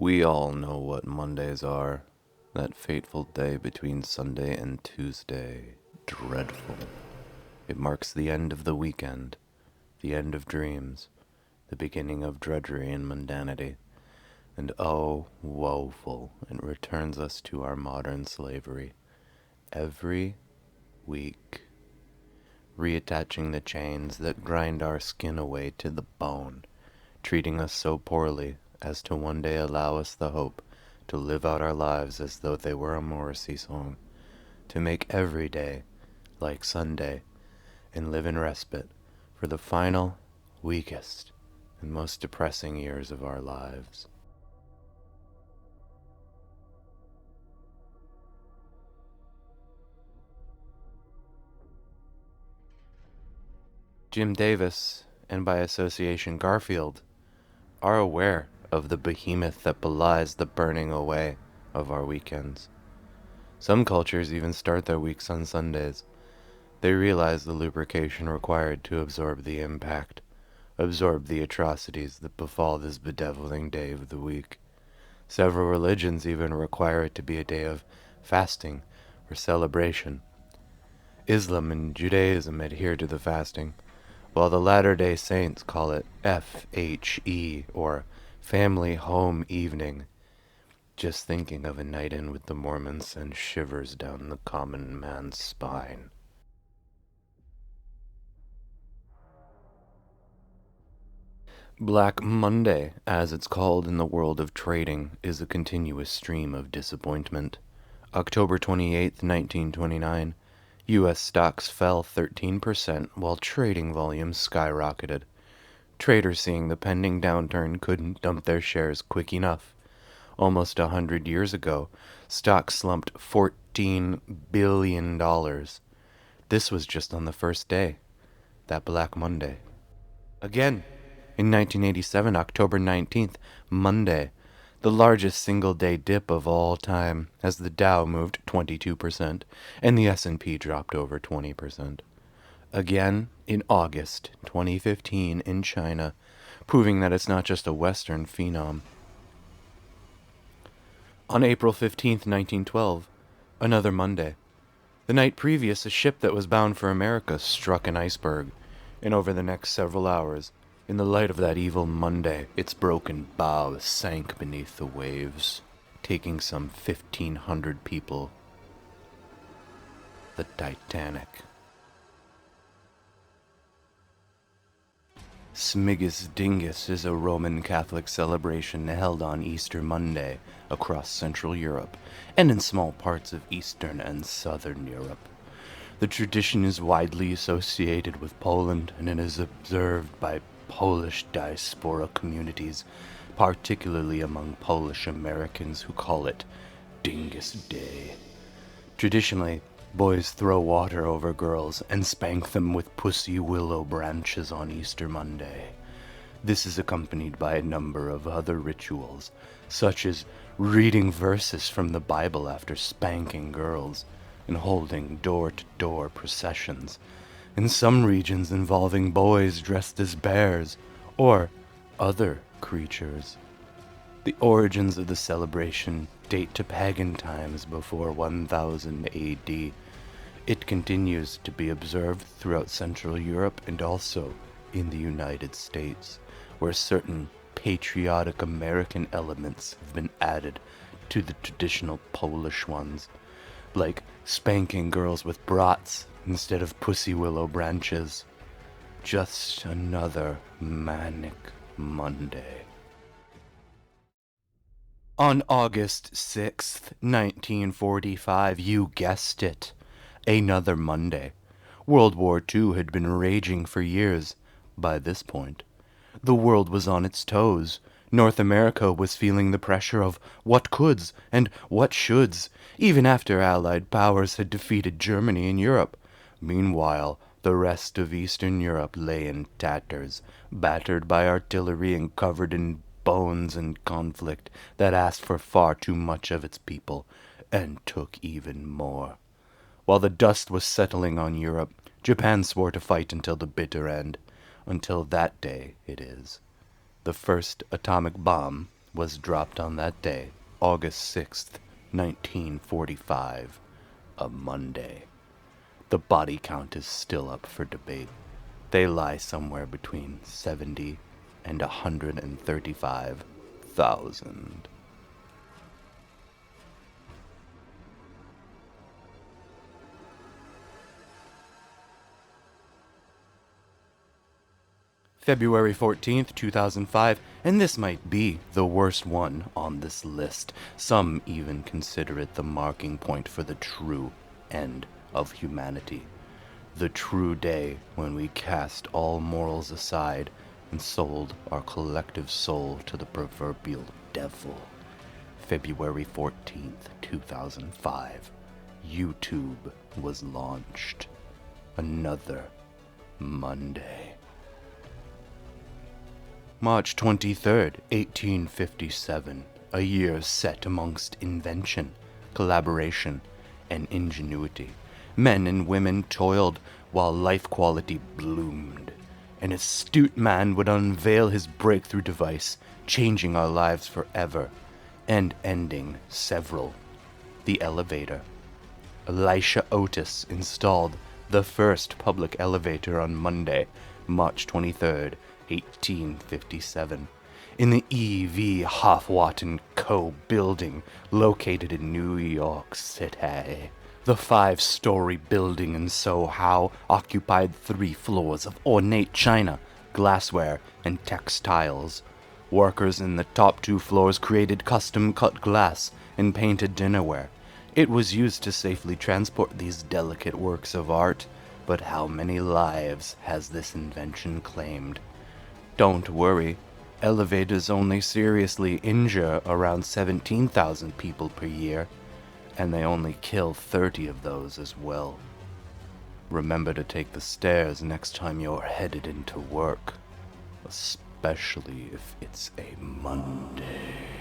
We all know what Mondays are. That fateful day between Sunday and Tuesday. Dreadful. It marks the end of the weekend, the end of dreams, the beginning of drudgery and mundanity. And oh, woeful, it returns us to our modern slavery. Every week, reattaching the chains that grind our skin away to the bone, treating us so poorly as to one day allow us the hope to live out our lives as though they were a Morrissey song, to make every day like Sunday, and live in respite for the final, weakest, and most depressing years of our lives. Jim Davis, and by association Garfield, are aware of the behemoth that belies the burning away of our weekends. Some cultures even start their weeks on Sundays. They realize the lubrication required to absorb the impact, absorb the atrocities that befall this bedeviling day of the week. Several religions even require it to be a day of fasting or celebration. Islam and Judaism adhere to the fasting, while the Latter-day Saints call it FHE, or Family Home Evening. Just thinking of a night in with the Mormons sends shivers down the common man's spine. Black Monday, as it's called in the world of trading, is a continuous stream of disappointment. October 28, 1929, U.S. stocks fell 13% while trading volumes skyrocketed. Traders seeing the pending downturn couldn't dump their shares quick enough. Almost 100 years ago, stocks slumped $14 billion. This was just on the first day, that Black Monday. Again, in 1987, October 19th, Monday, the largest single-day dip of all time, as the Dow moved 22% and the S&P dropped over 20%. Again, in August 2015 in China, proving that it's not just a Western phenom. On April 15th, 1912, another Monday. The night previous, a ship that was bound for America struck an iceberg, and over the next several hours, in the light of that evil Monday, its broken bow sank beneath the waves, taking some 1,500 people. The Titanic. Smigus Dingus is a Roman Catholic celebration held on Easter Monday across Central Europe and in small parts of Eastern and Southern Europe. The tradition is widely associated with Poland and it is observed by Polish diaspora communities, particularly among Polish Americans who call it Dingus Day. Traditionally, boys throw water over girls and spank them with pussy willow branches on Easter Monday. This is accompanied by a number of other rituals, such as reading verses from the Bible after spanking girls, and holding door-to-door processions, in some regions involving boys dressed as bears or other creatures. The origins of the celebration date to pagan times before 1000 AD. It continues to be observed throughout Central Europe and also in the United States, where certain patriotic American elements have been added to the traditional Polish ones, like spanking girls with brats instead of pussy willow branches. Just another manic Monday. On August 6th, 1945, you guessed it, another Monday. World War II had been raging for years. By this point, the world was on its toes. North America was feeling the pressure of what coulds and what shoulds, even after Allied powers had defeated Germany in Europe. Meanwhile, the rest of Eastern Europe lay in tatters, battered by artillery and covered in bones and conflict that asked for far too much of its people, and took even more. While the dust was settling on Europe, Japan swore to fight until the bitter end. Until that day, it is. The first atomic bomb was dropped on that day, August 6th, 1945, a Monday. The body count is still up for debate. They lie somewhere between 70 and 135,000. February 14th, 2005, and this might be the worst one on this list. Some even consider it the marking point for the true end of humanity. The true day when we cast all morals aside and sold our collective soul to the proverbial devil. February 14th, 2005. YouTube was launched. Another Monday. March 23rd, 1857, a year set amongst invention, collaboration, and ingenuity. Men and women toiled while life quality bloomed. An astute man would unveil his breakthrough device, changing our lives forever, and ending several. The elevator. Elisha Otis installed the first public elevator on Monday, March 23rd, 1857, in the E.V. Hofwatt & Co. building located in New York City. The 5-story building in Soho occupied 3 floors of ornate china, glassware, and textiles. Workers in the top 2 floors created custom-cut glass and painted dinnerware. It was used to safely transport these delicate works of art, but how many lives has this invention claimed? Don't worry, elevators only seriously injure around 17,000 people per year, and they only kill 30 of those as well. Remember to take the stairs next time you're headed into work, especially if it's a Monday.